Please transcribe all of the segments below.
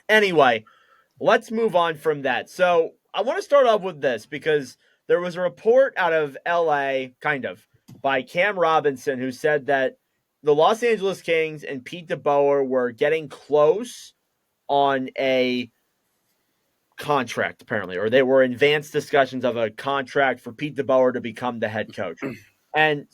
Anyway, let's move on from that. So I want to start off with this because there was a report out of LA, by Cam Robinson, who said that the Los Angeles Kings and Pete DeBoer were getting close on a contract, apparently, or they were in advanced discussions of a contract for Pete DeBoer to become the head coach. And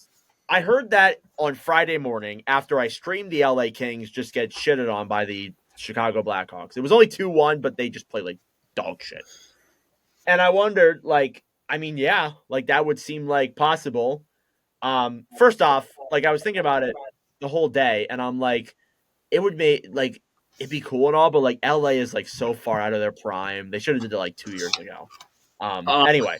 I heard that on Friday morning after I streamed the LA Kings just get shitted on by the Chicago Blackhawks. It was only 2-1, but they just played like dog shit. And I wondered, that would seem like possible. First off, I was thinking about it the whole day, and I'm like, it would make it'd be cool and all, but LA is so far out of their prime. They should have did it 2 years ago. Anyway,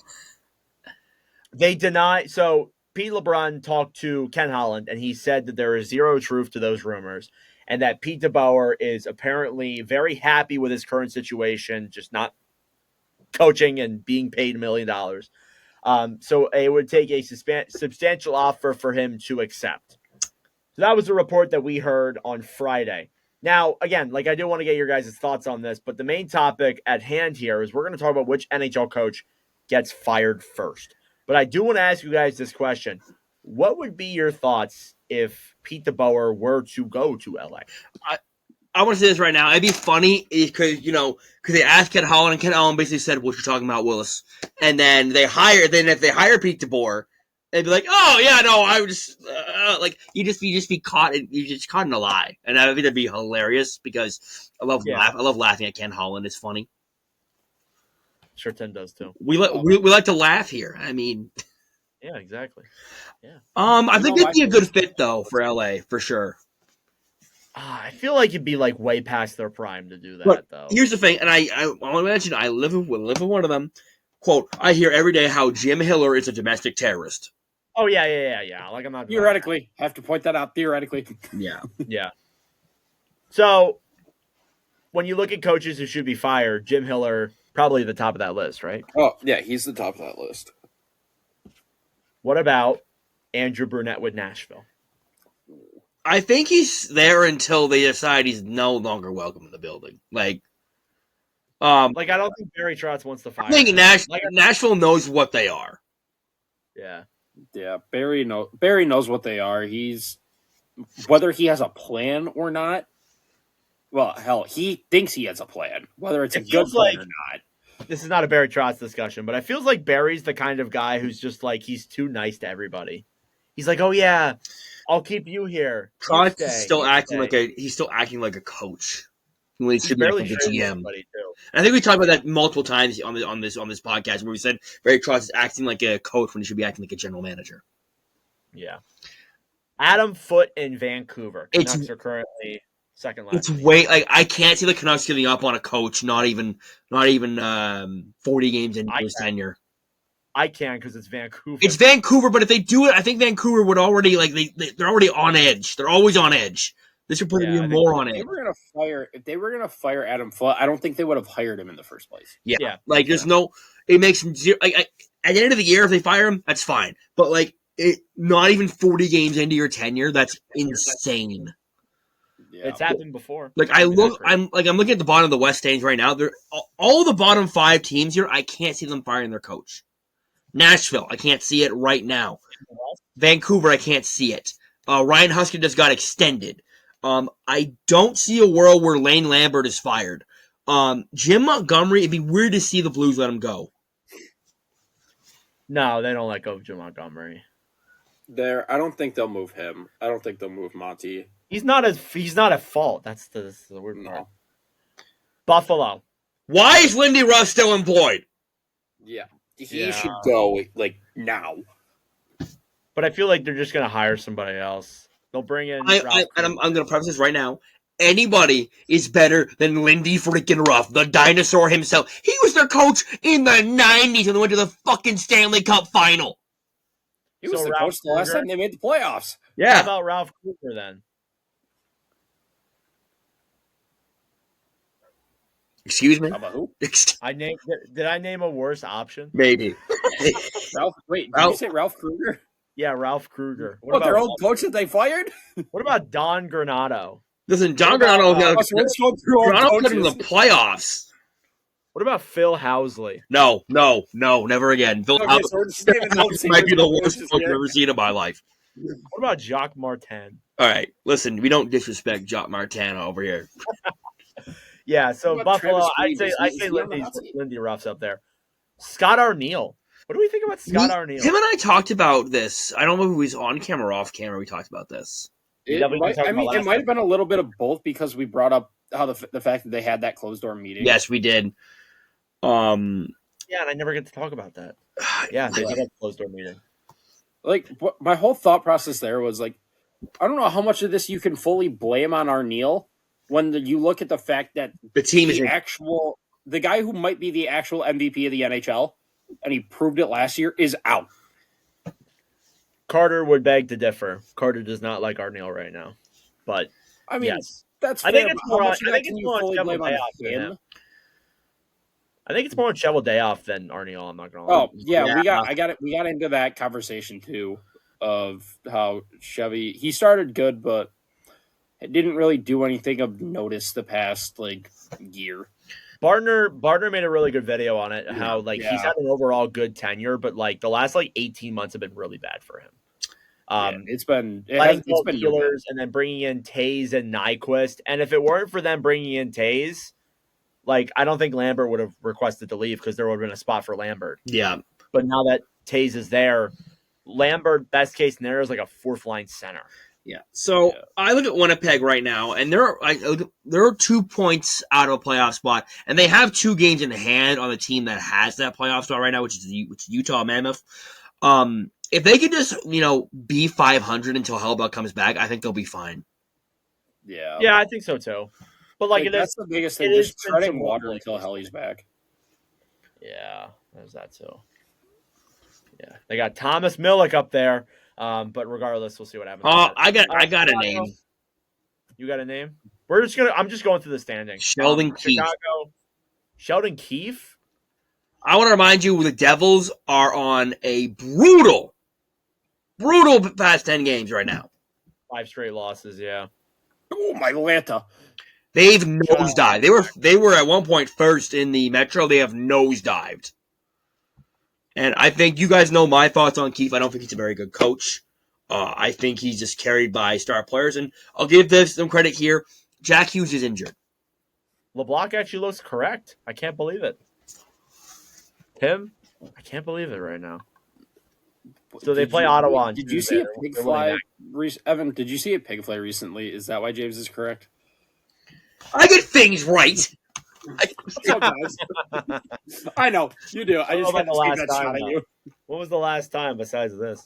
they deny. So Pete LeBron talked to Ken Holland, and he said that there is zero truth to those rumors, and that Pete DeBoer is apparently very happy with his current situation, just not coaching and being paid $1 million. So it would take a substantial offer for him to accept. So that was a report that we heard on Friday. Now, again, I do want to get your guys' thoughts on this, but the main topic at hand here is we're going to talk about which NHL coach gets fired first. But I do want to ask you guys this question. What would be your thoughts if Pete DeBoer were to go to LA? I want to say this right now. It'd be funny because they asked Ken Holland, and Ken Holland basically said, "What you're talking about, Willis?" And then if they hire Pete DeBoer, they'd be like, "Oh yeah, no, I would just you just be caught in a lie." And I think that'd be hilarious because I love laughing at Ken Holland. It's funny. Sure, Tim does too. We like to laugh here. I mean, yeah, exactly. Yeah. I think it'd be a good fit though for LA for sure. I feel like it'd be way past their prime to do that, but though. Here's the thing, and I want to mention I live with one of them. Quote: I hear every day how Jim Hiller is a domestic terrorist. Oh yeah. I'm not theoretically have to point that out. Theoretically, yeah. So when you look at coaches who should be fired, Jim Hiller probably the top of that list, right? Oh yeah, he's the top of that list. What about Andrew Brunette with Nashville? I think he's there until they decide he's no longer welcome in the building. I don't think Barry Trotz wants to fire. I think Nashville knows what they are. Yeah. Barry knows what they are. He's whether he has a plan or not. Well, hell, he thinks he has a plan. Whether it's a good plan or not. This is not a Barry Trotz discussion, but I feels like Barry's the kind of guy who's just he's too nice to everybody. He's like, oh yeah, I'll keep you here. Trotz is still acting like a coach. When he should be like a GM. I think we talked about that multiple times on this podcast where we said Barry Trotz is acting like a coach when he should be acting like a general manager. Yeah. Adam Foote in Vancouver. Canucks are currently second last. It's way I can't see the Canucks giving up on a coach. Not even 40 games into his tenure. I can because it's Vancouver. It's Vancouver, but if they do it, I think Vancouver would already they're already on edge. They're always on edge. This would put even more on edge. If they were gonna fire Adam Foote, I don't think they would have hired him in the first place. Yeah. There's no. It makes zero. At the end of the year, if they fire him, that's fine. But not even 40 games into your tenure, that's insane. Yeah. It's happened before. I'm looking at the bottom of the West standings right now. They're all the bottom 5 teams here. I can't see them firing their coach. Nashville, I can't see it right now. Vancouver, I can't see it. Ryan Husker just got extended. I don't see a world where Lane Lambert is fired. Jim Montgomery, it'd be weird to see the Blues let him go. No, they don't let go of Jim Montgomery. I don't think they'll move him. I don't think they'll move Monty. He's not at fault. That's the weird part. Buffalo. Why is Lindy Ruff still employed? Yeah. He should go now. But I feel like they're just gonna hire somebody else. They'll bring in. I'm gonna preface this right now. Anybody is better than Lindy freaking Ruff, the dinosaur himself. He was their coach in the 90s and they went to the fucking Stanley Cup final. He was the coach the last time they made the playoffs. Yeah. How about Ralph Kruger then? Excuse me? How about who? Did I name a worse option? Maybe. Did you say Ralph Kruger? Yeah, Ralph Kruger. Their old coach that they fired? What about Don Granado? Listen, John Granato put in the playoffs. What about Phil Housley? No, never again. Phil Housley might be the worst coach I've ever seen in my life. What about Jacques Martin? All right, listen, we don't disrespect Jacques Martin over here. Yeah, so Buffalo, I'd say Lindy Ruff's up there. Scott Arniel. What do we think about Scott Arniel? Him and I talked about this. I don't know if he was on camera or off camera. We talked about this. It might have been a little bit of both because we brought up how the fact that they had that closed door meeting. Yes, we did. Yeah, and I never get to talk about that. Yeah, they did have a closed door meeting. Like, my whole thought process there was like, I don't know how much of this you can fully blame on Arniel when you look at the fact that the team is the guy who might be the actual MVP of the NHL, and he proved it last year, is out. Carter would beg to differ. Carter does not like Arniel right now, but I mean, yes, that's. I think it's more. I think it's more on Cheveldayoff than Arniel. I'm not gonna lie. Oh yeah, I got into that conversation too of how Chevy he started good, but it didn't really do anything of notice the past year. Bardner made a really good video on it. How he's had an overall good tenure, but the last 18 months have been really bad for him. It's been Steelers, and then bringing in Taze and Nyquist. And if it weren't for them bringing in Taze, I don't think Lambert would have requested to leave because there would have been a spot for Lambert. Yeah. But now that Taze is there, Lambert, best case scenario, is a fourth line center. Yeah. So I look at Winnipeg right now, and there are 2 points out of a playoff spot, and they have 2 games in hand on the team that has that playoff spot right now, which is Utah Mammoth. If they could just be 500 until Hellebuyck comes back, I think they'll be fine. Yeah. Yeah, I think so too. But that's the biggest thing. Just treading water until Helly's back. Yeah, there's that too. Yeah, they got Thomas Millick up there. But regardless, we'll see what happens. I got a name. You got a name? I'm just going through the standings. Sheldon Keefe. Chicago. Sheldon Keefe? I want to remind you the Devils are on a brutal past 10 games right now. 5 straight losses, yeah. Oh my Atlanta. They've nosedived. They were at one point first in the Metro. They have nosedived. And I think you guys know my thoughts on Keefe. I don't think he's a very good coach. I think he's just carried by star players. And I'll give some credit here. Jack Hughes is injured. LeBlanc actually looks correct. I can't believe it. Tim, I can't believe it right now. So they play Ottawa on Did you see a pig fly? Evan, did you see a pig fly recently? Is that why James is correct? I get things right. I know you do. I just had to take that shot at you. What was the last time besides this?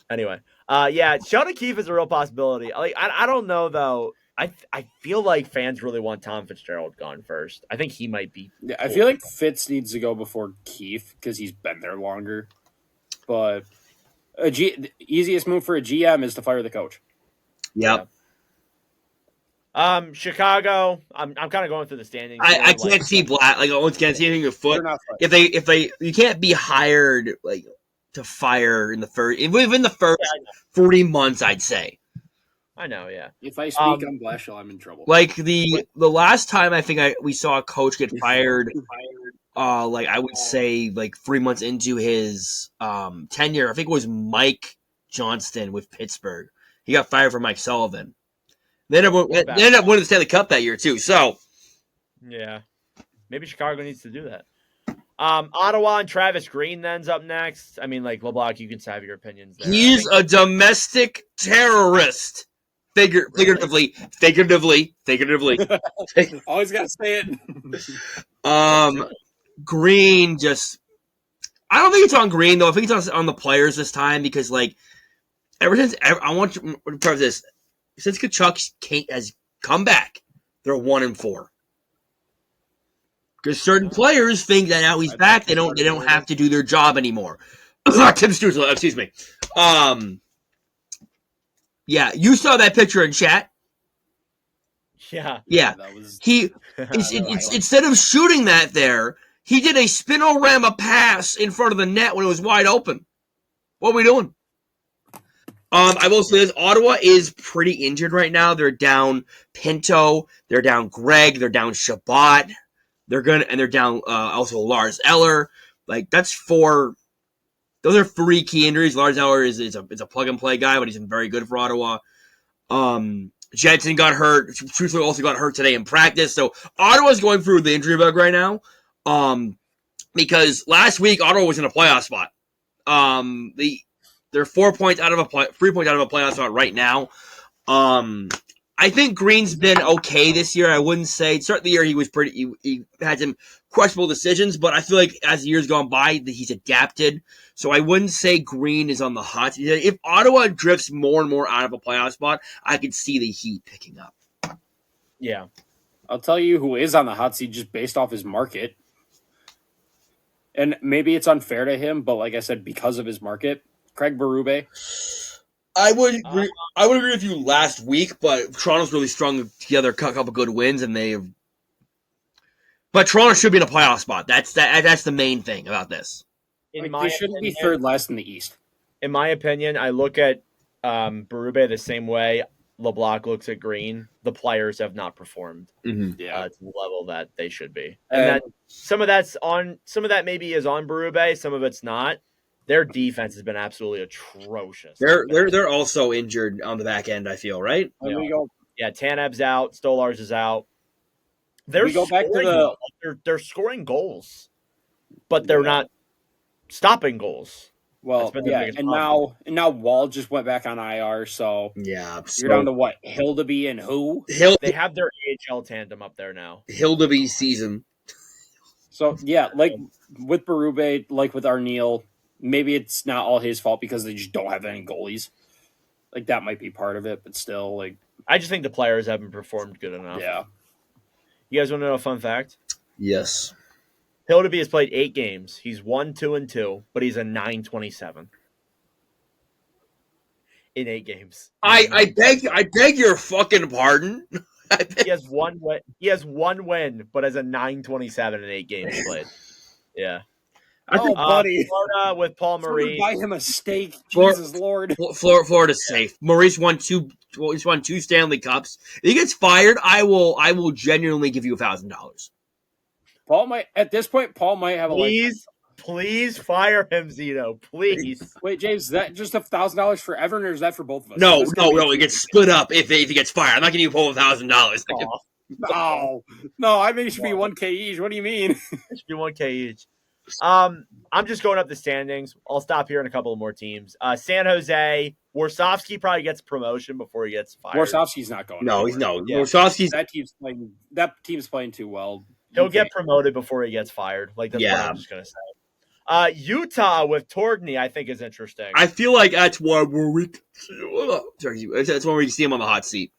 Anyway, Sheldon Keefe is a real possibility. I don't know though. I feel like fans really want Tom Fitzgerald gone first. I think he might be. Yeah, I feel like Fitz needs to go before Keefe because he's been there longer. But the easiest move for a GM is to fire the coach. Yep. Chicago. I'm kind of going through the standings. I can't see Black. Once again, see anything with foot. If they you can't be hired to fire in the first within the first 40 months. I'd say. I know, yeah. If I speak on Blashill, I'm in trouble. The last time I think we saw a coach get fired, I would say 3 months into his tenure, I think it was Mike Johnston with Pittsburgh. He got fired for Mike Sullivan. They ended up winning the Stanley Cup that year too. So, yeah, maybe Chicago needs to do that. Ottawa and Travis Green then's up next. I mean, LeBlanc, you can have your opinions there. He's a domestic terrorist. Figuratively. Always got to say it. Green just. I don't think it's on Green though. I think it's on the players this time because ever since I want to preface this. Since Kachuk has come back, they're 1-4. Because certain players think that now he's back, they don't have to do their job anymore. Tim Stutzel, excuse me. Yeah, you saw that picture in chat. Yeah. He instead of shooting that there, he did a spinorama pass in front of the net when it was wide open. What are we doing? I will say this: Ottawa is pretty injured right now. They're down Pinto, they're down Greg, they're down Shabbat. They're down also Lars Eller. Like that's four. Those are three key injuries. Lars Eller is a plug and play guy, but he's been very good for Ottawa. Jensen got hurt. Truthfully, also got hurt today in practice. So Ottawa's going through the injury bug right now. Because last week Ottawa was in a playoff spot. They're 3 points out of a playoff spot right now. I think Green's been okay this year. I wouldn't say start the year he had some questionable decisions, but I feel like as the years gone by, he's adapted. So I wouldn't say Green is on the hot seat. If Ottawa drifts more and more out of a playoff spot, I could see the Heat picking up. Yeah. I'll tell you who is on the hot seat just based off his market. And maybe it's unfair to him, but like I said, because of his market, Craig Berube. I would agree with you last week, but Toronto's really strung together a couple good wins, and but Toronto should be in a playoff spot. That's the main thing about this. They shouldn't be third last in the East. In my opinion, I look at Berube the same way LeBlanc looks at Green. The players have not performed to the level that they should be, and some of that maybe is on Berube, some of it's not. Their defense has been absolutely atrocious. They're also injured on the back end, I feel, right? Yeah, Tanev's out, Stolarz is out. They're scoring goals, but they're not stopping goals. Well, yeah, and now Wall just went back on IR, so you're down to what? Hildeby and who? They have their AHL tandem up there now. Hildeby season. So yeah, like with Berube, like with Arneal, maybe it's not all his fault because they just don't have any goalies. Like that might be part of it, but still, like I just think the players haven't performed good enough. Yeah. You guys want to know a fun fact? Yes. Hildeby has played 8 games. He's 1-2-2, but he's a .927 in 8 games. I beg your fucking pardon. He has one win. He has one win, but has a .927 in 8 games played. Yeah. Buddy. Florida with Paul Maurice. Buy him a steak. Jesus Lord. Florida's safe. Maurice won two Stanley Cups. If he gets fired, I will genuinely give you $1,000. Paul might have Please fire him, Zito. Please. Wait, James, is that just $1,000 for Evan, or is that for both of us? No. It gets split up if he gets fired. I'm not giving you Paul $1,000. No. I mean, it should be $1,000 each. What do you mean? It should be $1,000 each. I'm just going up the standings. I'll stop here in a couple of more teams. San Jose, Warsofsky probably gets promotion before he gets fired. Warsofsky's not going. No, he's no. Yeah. Warsofsky's that team's playing too well. He'll get promoted before he gets fired. Like that's what I'm just gonna say. Utah with Torgny, I think is interesting. I feel like that's where we see him on the hot seat.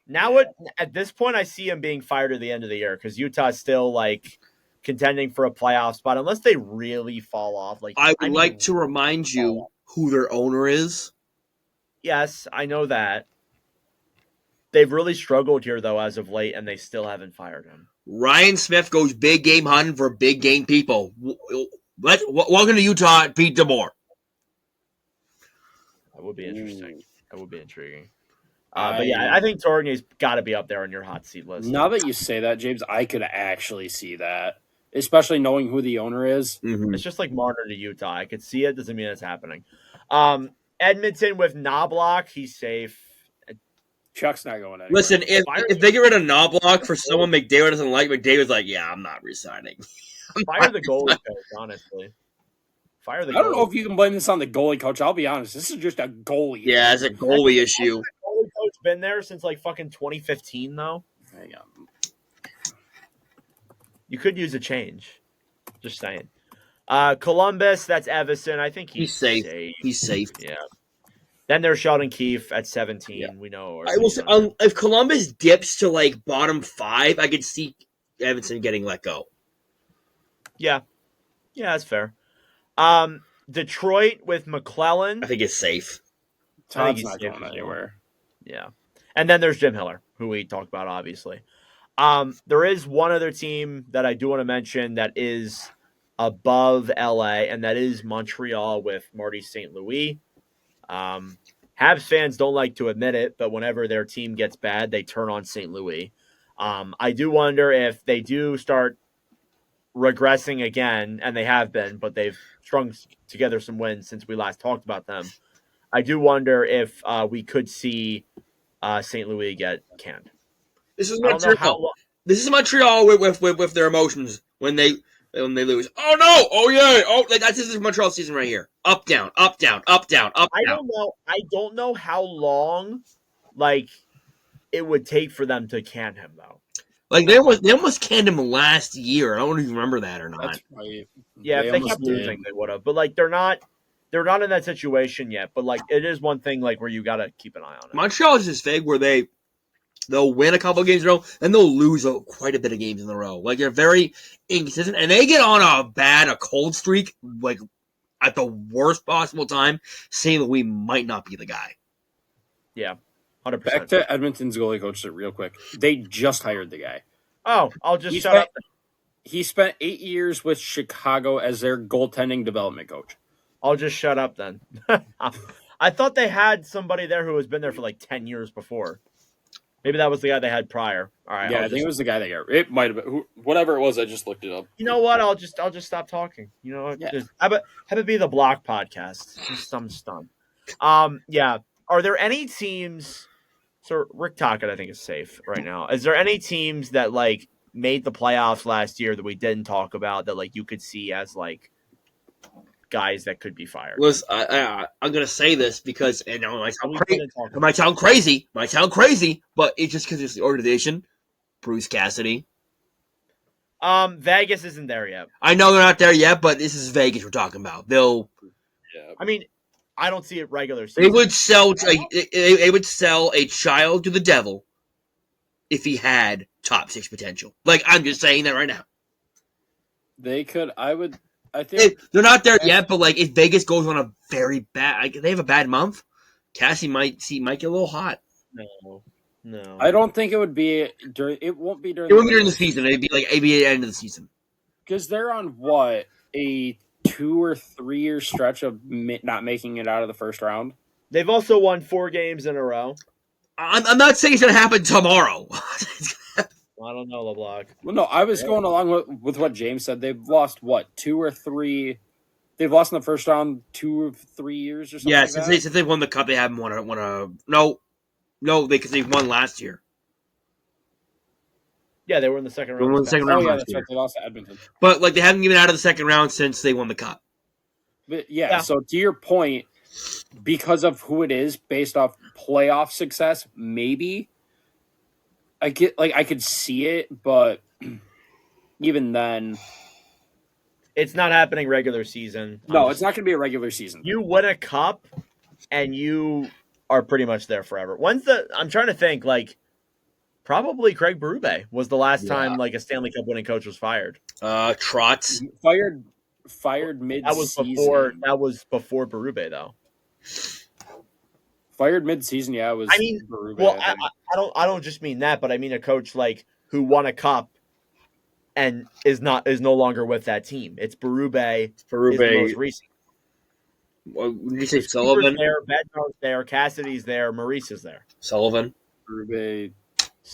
Now, at this point, I see him being fired at the end of the year because Utah's still like contending for a playoff spot unless they really fall off. Like I would like to remind you who their owner is. Yes, I know that. They've really struggled here though as of late, and they still haven't fired him. Ryan Smith goes big game hunting for big game people. Welcome to Utah, Pete DeBoer. That would be interesting. That would be intriguing. But yeah, I think Torgny's got to be up there on your hot seat list. Now that you say that, James, I could actually see that, especially knowing who the owner is. Mm-hmm. It's just like Marner to Utah. I could see it. Doesn't mean it's happening. Edmonton with Knobloch, he's safe. Chuck's not going anywhere. Listen, if they get rid of Knobloch for someone McDavid doesn't like, McDavid's like, yeah, I'm not resigning. Fire the goalie coach, honestly. Fire the goalie. I don't know if you can blame this on the goalie coach. I'll be honest. This is just a goalie. Yeah, it's a goalie issue. The goalie coach been there since like fucking 2015, though. Hang on. You could use a change. Just saying. Columbus, that's Everson. I think he's safe. He's safe. Yeah. Then there's Sheldon Keefe at 17. Yeah. We know. I will say, if Columbus dips to like bottom 5, I could see Everson getting let go. Yeah. Yeah, that's fair. Detroit with McClellan. I think it's safe. Todd's not going anywhere. Yeah. And then there's Jim Hiller, who we talked about, obviously. There is one other team that I do want to mention that is above LA, and that is Montreal with Marty St. Louis. Habs fans don't like to admit it, but whenever their team gets bad, they turn on St. Louis. I do wonder if they do start regressing again, and they have been, but they've strung together some wins since we last talked about them. I do wonder if we could see St. Louis get canned. This is I don't know how Montreal. This is Montreal with their emotions when they lose. Oh no! Oh yeah! Oh, like this is Montreal season right here. Up down, up down, up down, up I down. don't know. I don't know how long, like, it would take for them to can him though. Like they almost canned him last year. I don't even remember that or not. That's right. Yeah, if they kept losing, they would have. But like, they're not in that situation yet. But like, it is one thing like where you got to keep an eye on it. Montreal is just vague where they'll win a couple of games in a row and they'll lose quite a bit of games in a row. Like they're very inconsistent and they get on a cold streak like at the worst possible time, saying that we might not be the guy. Yeah, 100%. Back to Edmonton's goalie coach real quick. They just hired the guy. Oh, I'll just shut up. He spent 8 years with Chicago as their goaltending development coach. I'll just shut up then. I thought they had somebody there who has been there for like 10 years before. Maybe that was the guy they had prior. All right. Yeah, I think it was the guy they got. It might have been whatever it was. I just looked it up. You know what? I'll just stop talking. You know what? Yeah. Have it be the block podcast. I'm stunned. Yeah. Are there any teams? So Rick Tocchet, I think, is safe right now. Is there any teams that like made the playoffs last year that we didn't talk about that like you could see as like guys that could be fired? I'm gonna say this because it might sound crazy, but it's just because it's the organization. Bruce Cassidy. Vegas isn't there yet. I know they're not there yet, but this is Vegas we're talking about. They'll. Yeah. I mean, I don't see it regular season. They would sell a child to the devil if he had top 6 potential. Like I'm just saying that right now. They could. I think they're not there yet, but like if Vegas goes on a very bad, they have a bad month, Cassie might get a little hot. No. I don't think it would be during. It won't be during. It won't be during the season. It'd be at the end of the season. Because they're on what, a 2 or 3 year stretch of not making it out of the first round. They've also won 4 games in a row. I'm not saying it's gonna happen tomorrow. I don't know, LeBlanc. Well, no, I was going along with what James said. They've lost what, 2 or 3. They've lost in the first round 2 or 3 years or something. Yeah, like since they won the cup, they haven't won a no, because they won last year. Yeah, they were in the second round. They won the second round. Yeah, that's right. They lost to Edmonton. But like they haven't given out of the second round since they won the cup. But yeah, so to your point, because of who it is, based off playoff success, maybe I could see it, but even then, it's not happening regular season. No, it's not going to be a regular season. You win a cup, and you are pretty much there forever. I'm trying to think, like, probably Craig Berube was the last time like a Stanley Cup winning coach was fired. Trotz fired mid-season. That was before Berube though. Fired mid-season, yeah. It was. I mean, Berube, well, I don't just mean that, but I mean a coach like who won a cup and is no longer with that team. It's Berube. Is the most recent. Well, did you say Sullivan? There, Bednar's there, Cassidy's there, Maurice is there. Sullivan. Berube.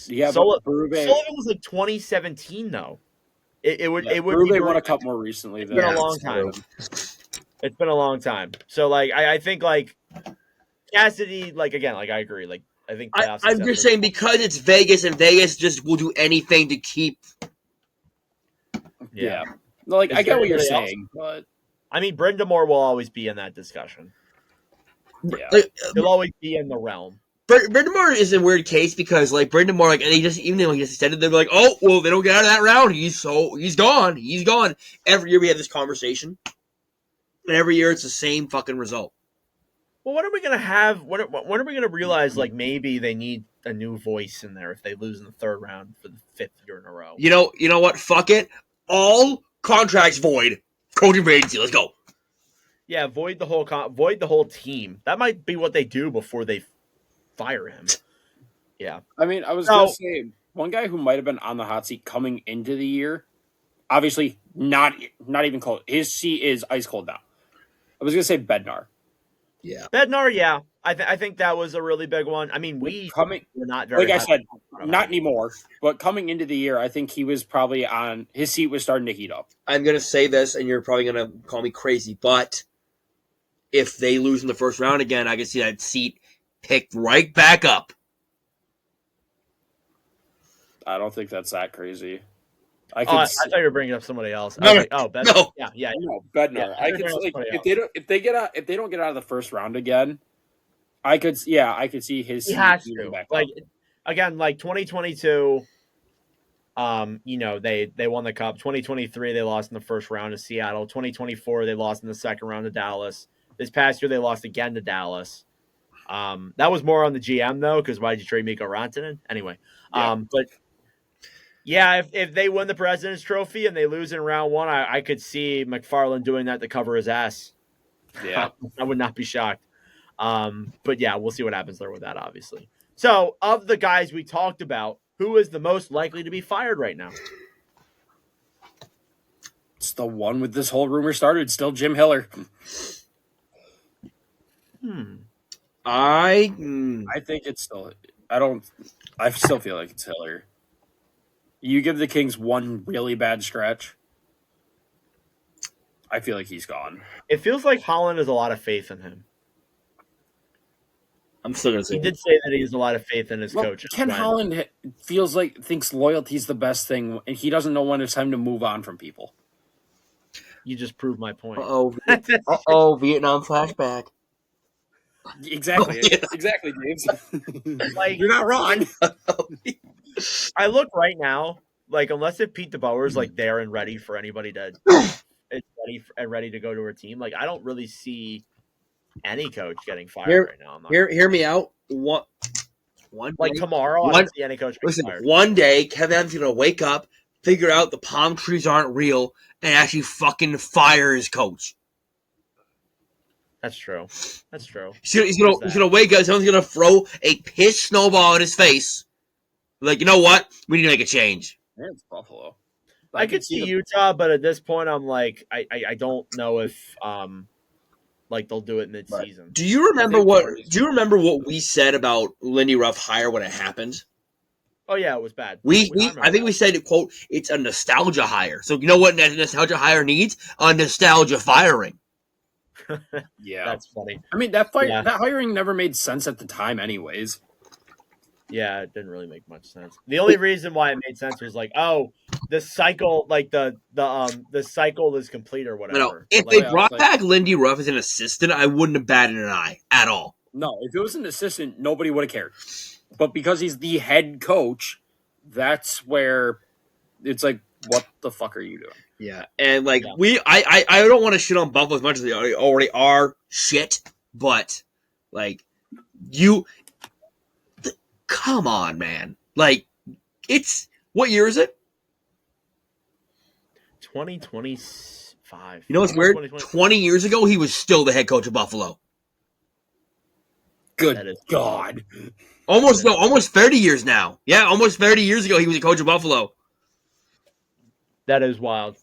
Yeah, Sullivan was like 2017 though. It would Berube won a cup more recently. It's been a long time. It's been a long time. So like I think like Cassidy, like again, like I agree. Like I think I'm just saying because it's Vegas and Vegas just will do anything to keep. Yeah. No, like I get what you're saying, but I mean Brindamore will always be in that discussion. Yeah, he'll always be in the realm. Brindamore is a weird case because like Brindamore, like they just even though he just extended, they're like, oh well, they don't get out of that round. He's gone. Every year we have this conversation, and every year it's the same fucking result. Well, when are we gonna have? When are we gonna realize like maybe they need a new voice in there if they lose in the third round for the 5th year in a row? You know what? Fuck it. All contracts void. Coaching for agency. Let's go. Yeah, void the whole team. That might be what they do before they fire him. Yeah. I mean, I was going to say, one guy who might have been on the hot seat coming into the year, obviously not even cold. His seat is ice cold now. I was going to say Bednar. Yeah. Bednar, yeah. I think that was a really big one. I mean, we were not very like I high said, on him. not anymore. But coming into the year, I think he was probably on his seat was starting to heat up. I'm going to say this, and you're probably going to call me crazy, but if they lose in the first round again, I can see that seat picked right back up. I don't think that's that crazy. I thought you were bringing up somebody else. No, Bednar. no. Yeah. No, Bednar. Yeah, I could like if they don't get out of the first round again, I could see his He seat has moving to. back Like up. again, like 2022. They won the cup. 2023, they lost in the first round to Seattle. 2024, they lost in the second round to Dallas. This past year, they lost again to Dallas. That was more on the GM though, because why did you trade Mikko Rantanen anyway? Yeah. But yeah, if they win the President's Trophy and they lose in round one, I could see McFarland doing that to cover his ass. Yeah. I would not be shocked. But yeah, we'll see what happens there with that, obviously. So, of the guys we talked about, who is the most likely to be fired right now? It's the one with this whole rumor started. Still Jim Hiller. I think it's still. I still feel like it's Hiller. You give the Kings one really bad stretch, I feel like he's gone. It feels like Holland has a lot of faith in him. I'm still gonna say he did say that he has a lot of faith in his coach. Ken Holland thinks loyalty's the best thing, and he doesn't know when it's time to move on from people. You just proved my point. Vietnam flashback. Exactly, exactly, James. Like, you're not wrong. I look right now, like unless if Pete DeBoer's like there and ready for anybody to, ready to go to her team. Like I don't really see any coach getting fired right now. Hear me out. One like day, tomorrow, I don't see any coach getting fired. One day, Kevin Adams is gonna wake up, figure out the palm trees aren't real, and actually fucking fire his coach. That's true. He's gonna wake up. Someone's gonna throw a piss snowball in his face. Like, you know what? We need to make a change. Yeah, it's Buffalo. I could see Utah, but at this point, I'm like, I don't know if like they'll do it mid-season. Do you remember what we said about Lindy Ruff hire when it happened? Oh yeah, it was bad. I think we said, quote, it's a nostalgia hire. So you know what a nostalgia hire needs? A nostalgia firing. Yeah, that's funny. I mean, that hiring never made sense at the time, anyways. Yeah, it didn't really make much sense. The only reason why it made sense was like, oh, the cycle, like the cycle is complete or whatever. No, if they brought back Lindy Ruff as an assistant, I wouldn't have batted an eye at all. No, if it was an assistant, nobody would have cared. But because he's the head coach, that's where it's like, what the fuck are you doing? Yeah, and like I don't want to shit on Buffalo as much as they already are shit, but like come on, man. Like, it's what year is it? 2025. You know what's weird? 20 years ago, he was still the head coach of Buffalo. Good God. Almost 30 years now. Yeah, almost 30 years ago, he was a coach of Buffalo. That is wild.